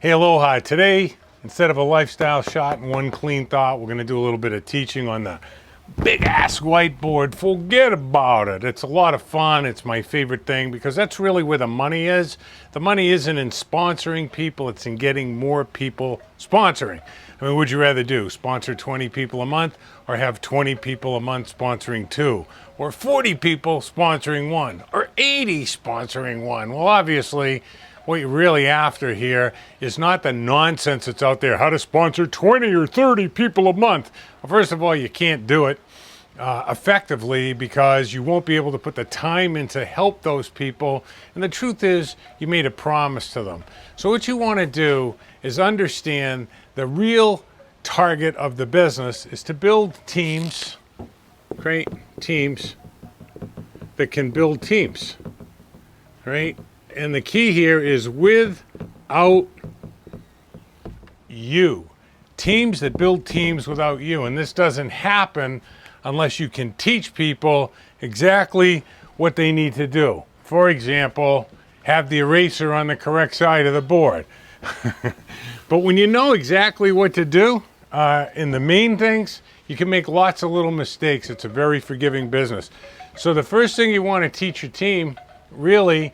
Hey, aloha. Today, instead of a lifestyle shot and one clean thought, we're going to do a little bit of teaching on the big ass whiteboard. Forget about it. It's a lot of fun. It's my favorite thing because that's really where the money is. The money isn't in sponsoring people, it's in getting more people sponsoring. I mean, would you rather do sponsor 20 people a month or have 20 people a month sponsoring 2? Or 40 people sponsoring 1? Or 80 sponsoring 1? Well, obviously, what you're really after here is not the nonsense that's out there, how to sponsor 20 or 30 people a month. Well, first of all, you can't do it effectively because you won't be able to put the time in to help those people. And the truth is, you made a promise to them. So what you want to do is understand the real target of the business is to build teams, create teams that can build teams, right? And the key here is without you. Teams that build teams without you. And this doesn't happen unless you can teach people exactly what they need to do. For example, have the eraser on the correct side of the board. But when you know exactly what to do in the main things, you can make lots of little mistakes. It's a very forgiving business. So the first thing you want to teach your team really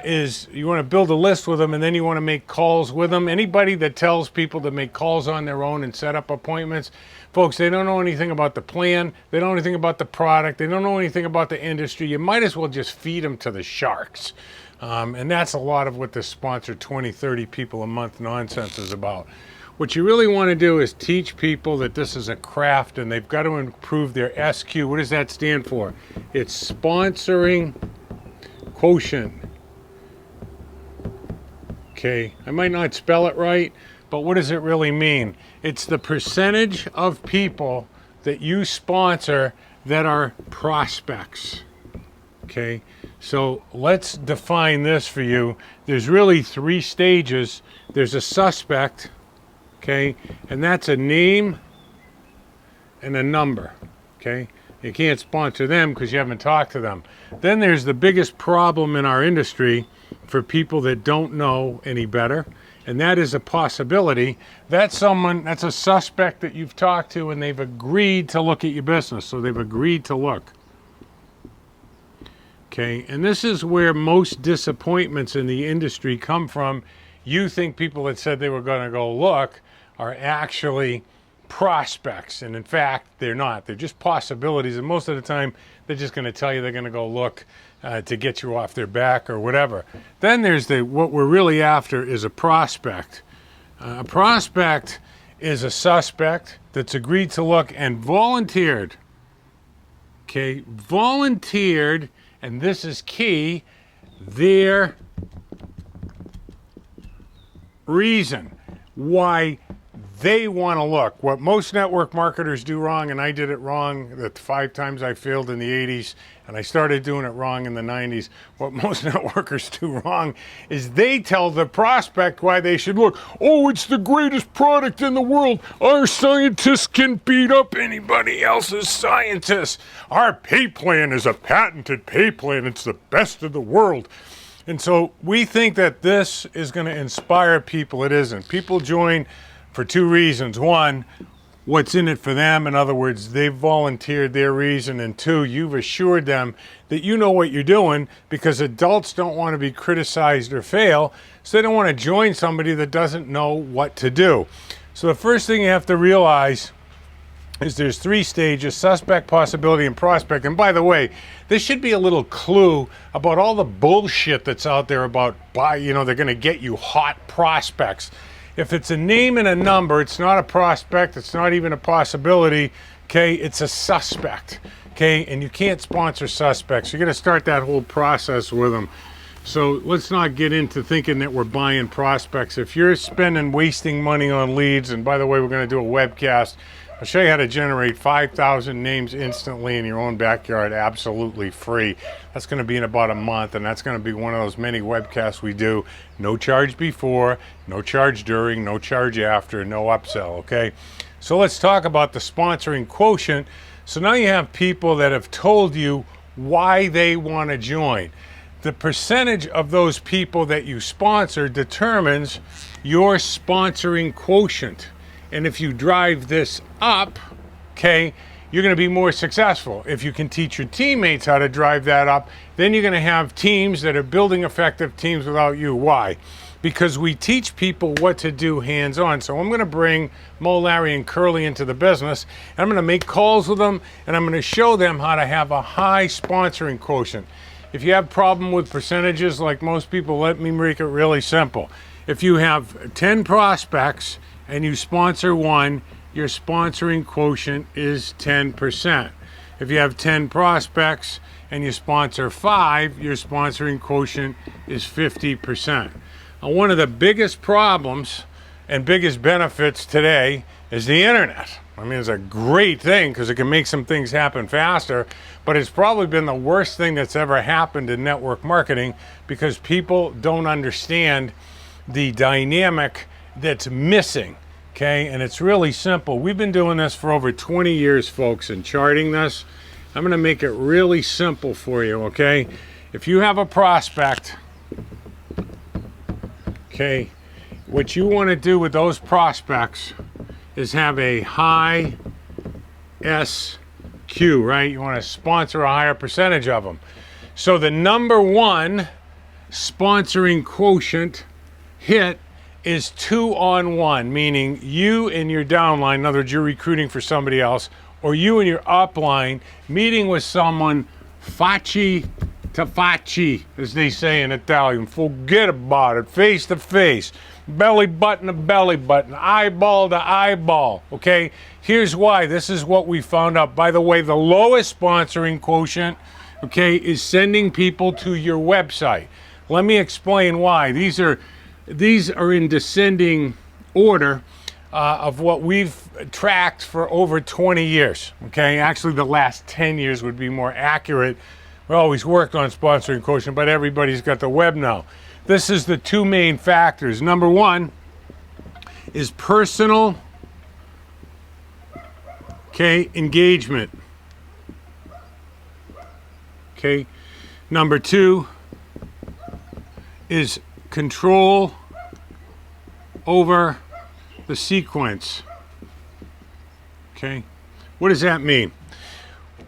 is you want to build a list with them, and then you want to make calls with them. Anybody that tells people to make calls on their own and set up appointments, folks, they don't know anything about the plan, they don't know anything about the product, they don't know anything about the industry. You might as well just feed them to the sharks. And that's a lot of what this sponsor 20, 30 people a month nonsense is about. What you really want to do is teach people that this is a craft and they've got to improve their SQ. What does that stand for? It's sponsoring quotient. Okay, I might not spell it right, but what does it really mean? It's the percentage of people that you sponsor that are prospects. Okay, so let's define this for you. There's really 3 stages. There's a suspect, okay, and that's a name and a number, okay? You can't sponsor them because you haven't talked to them. Then there's the biggest problem in our industry for people that don't know any better, and that is a possibility. That's someone, that's a suspect that you've talked to and they've agreed to look at your business, so they've agreed to look. Okay, and this is where most disappointments in the industry come from. You think people that said they were going to go look are actually prospects, and in fact they're not. They're just possibilities, and most of the time they're just going to tell you they're going to go look to get you off their back or whatever. Then there's what we're really after is a prospect. A prospect is a suspect that's agreed to look and volunteered. Okay, volunteered, and this is key, their reason why they want to look. What most network marketers do wrong, and I did it wrong the 5 times I failed in the 80s, and I started doing it wrong in the 90s. What most networkers do wrong is they tell the prospect why they should look. Oh, it's the greatest product in the world. Our scientists can beat up anybody else's scientists. Our pay plan is a patented pay plan. It's the best in the world. And so we think that this is going to inspire people. It isn't. People join for 2 reasons. 1, what's in it for them? In other words, they've volunteered their reason. And 2, you've assured them that you know what you're doing, because adults don't want to be criticized or fail, so they don't want to join somebody that doesn't know what to do. So the first thing you have to realize is there's 3 stages: suspect, possibility, and prospect. And by the way, this should be a little clue about all the bullshit that's out there about, they're going to get you hot prospects. If it's a name and a number, it's not a prospect, it's not even a possibility, okay? It's a suspect, okay? And you can't sponsor suspects. You're going to start that whole process with them. So let's not get into thinking that we're buying prospects. If you're wasting money on leads, and by the way, we're going to do a webcast. I'll show you how to generate 5,000 names instantly in your own backyard, absolutely free. That's going to be in about a month, and that's going to be one of those many webcasts we do. No charge before, no charge during, no charge after, no upsell, okay? So let's talk about the sponsoring quotient. So now you have people that have told you why they want to join. the percentage of those people that you sponsor determines your sponsoring quotient. And if you drive this up, okay, you're going to be more successful. If you can teach your teammates how to drive that up, then you're going to have teams that are building effective teams without you. Why? Because we teach people what to do hands-on. So I'm going to bring Mo, Larry, and Curly into the business, and I'm going to make calls with them, and I'm going to show them how to have a high sponsoring quotient. If you have a problem with percentages like most people, let me make it really simple. If you have 10 prospects and you sponsor one, your sponsoring quotient is 10%. If you have 10 prospects and you sponsor 5, your sponsoring quotient is 50%. Now, one of the biggest problems and biggest benefits today is the internet. I mean, it's a great thing because it can make some things happen faster, but it's probably been the worst thing that's ever happened in network marketing because people don't understand the dynamic that's missing, okay? And it's really simple. We've been doing this for over 20 years, folks, and charting this. I'm going to make it really simple for you, okay? If you have a prospect, okay, what you want to do with those prospects is have a high SQ, right? You want to sponsor a higher percentage of them. So the number one sponsoring quotient hit is 2-on-1, meaning you and your downline, in other words, you're recruiting for somebody else, or you and your upline meeting with someone facci to facci, as they say in Italian. Forget about it, face to face, belly button to belly button, eyeball to eyeball, okay? Here's why. This is what we found out. By the way, the lowest sponsoring quotient, okay, is sending people to your website. Let me explain why. These are in descending order of what we've tracked for over 20 years, okay? Actually, the last 10 years would be more accurate. We always worked on sponsoring quotient, but everybody's got the web now. This is the two main factors. Number one is personal, okay, engagement. Okay. Number two is control over the sequence. Okay. What does that mean?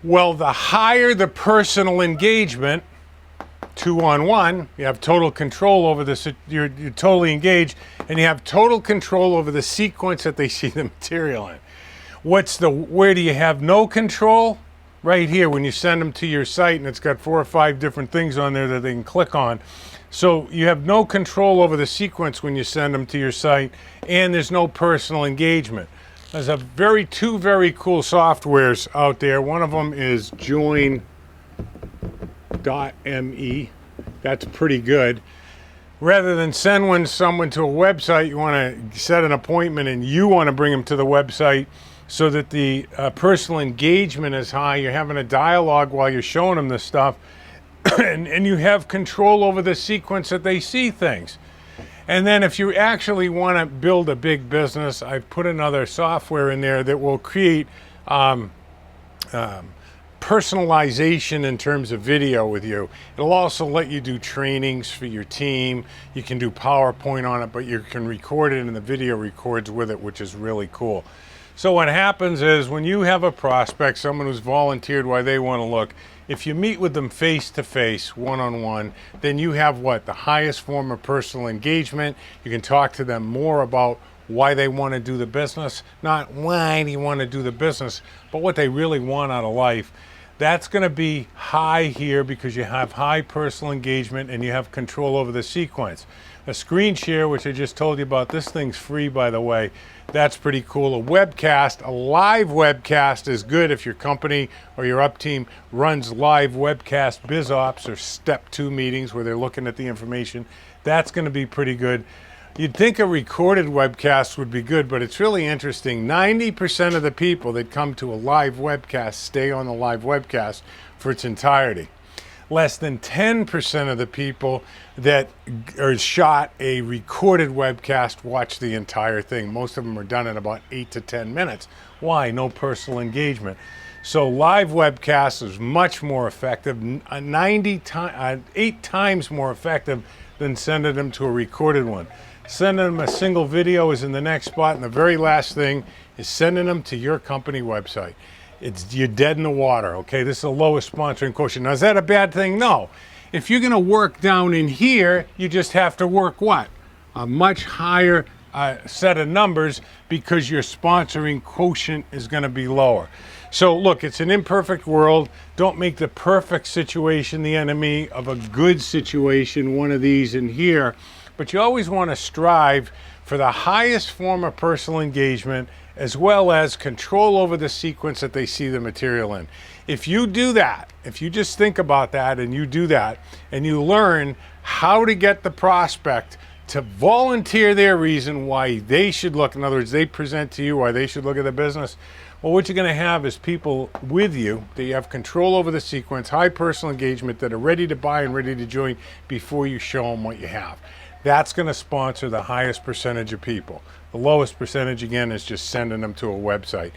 Well, the higher the personal engagement, 2-on-1, you have total control over this, you're totally engaged, and you have total control over the sequence that they see the material in. Where do you have no control? Right here, when you send them to your site, and it's got 4 or 5 different things on there that they can click on. So you have no control over the sequence when you send them to your site, and there's no personal engagement. There's two very cool softwares out there. One of them is Join.me. That's pretty good. Rather than send someone to a website, you want to set an appointment and you want to bring them to the website so that the personal engagement is high. You're having a dialogue while you're showing them this stuff, and you have control over the sequence that they see things. And then if you actually want to build a big business, I've put another software in there that will create personalization in terms of video with you. It'll also let you do trainings for your team. You can do PowerPoint on it, but you can record it and the video records with it, which is really cool. So what happens is when you have a prospect, someone who's volunteered why they want to look, if you meet with them face-to-face, one-on-one, then you have what? The highest form of personal engagement. You can talk to them more about why they want to do the business, not why do you want to do the business, but what they really want out of life. That's going to be high here because you have high personal engagement and you have control over the sequence. A screen share, which I just told you about, this thing's free, by the way. That's pretty cool. A webcast, a live webcast is good if your company or your up team runs live webcast BizOps or step 2 meetings where they're looking at the information. That's going to be pretty good. You'd think a recorded webcast would be good, but it's really interesting. 90% of the people that come to a live webcast stay on the live webcast for its entirety. Less than 10% of the people that are shot a recorded webcast watch the entire thing. Most of them are done in about 8 to 10 minutes. Why? No personal engagement. So live webcast is much more effective, 8 times more effective than sending them to a recorded one. Sending them a single video is in the next spot, and the very last thing is sending them to your company website. You're dead in the water, okay? This is the lowest sponsoring quotient. Now, is that a bad thing? No. If you're going to work down in here, you just have to work what? A much higher set of numbers, because your sponsoring quotient is going to be lower. So look, it's an imperfect world. Don't make the perfect situation the enemy of a good situation, one of these in here. But you always want to strive for the highest form of personal engagement, as well as control over the sequence that they see the material in. If you do that, if you just think about that and you do that, and you learn how to get the prospect to volunteer their reason why they should look, in other words, they present to you why they should look at the business, well, what you're going to have is people with you that you have control over the sequence, high personal engagement, that are ready to buy and ready to join before you show them what you have. That's going to sponsor the highest percentage of people. The lowest percentage, again, is just sending them to a website.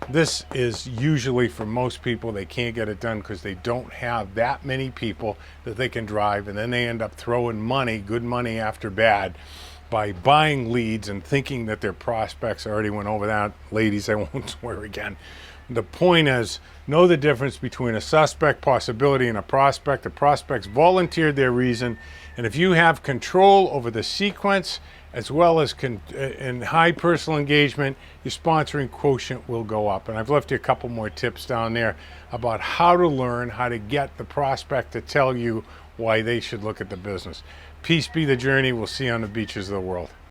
This is usually, for most people, they can't get it done because they don't have that many people that they can drive, and then they end up throwing money, good money after bad, by buying leads and thinking that their prospects. I already went over that. Ladies, I won't swear again. The point is, know the difference between a suspect possibility and a prospect. The prospects volunteered their reason, and if you have control over the sequence as well as in high personal engagement, your sponsoring quotient will go up. And I've left you a couple more tips down there about how to learn how to get the prospect to tell you why they should look at the business. Peace be the journey. We'll see you on the beaches of the world.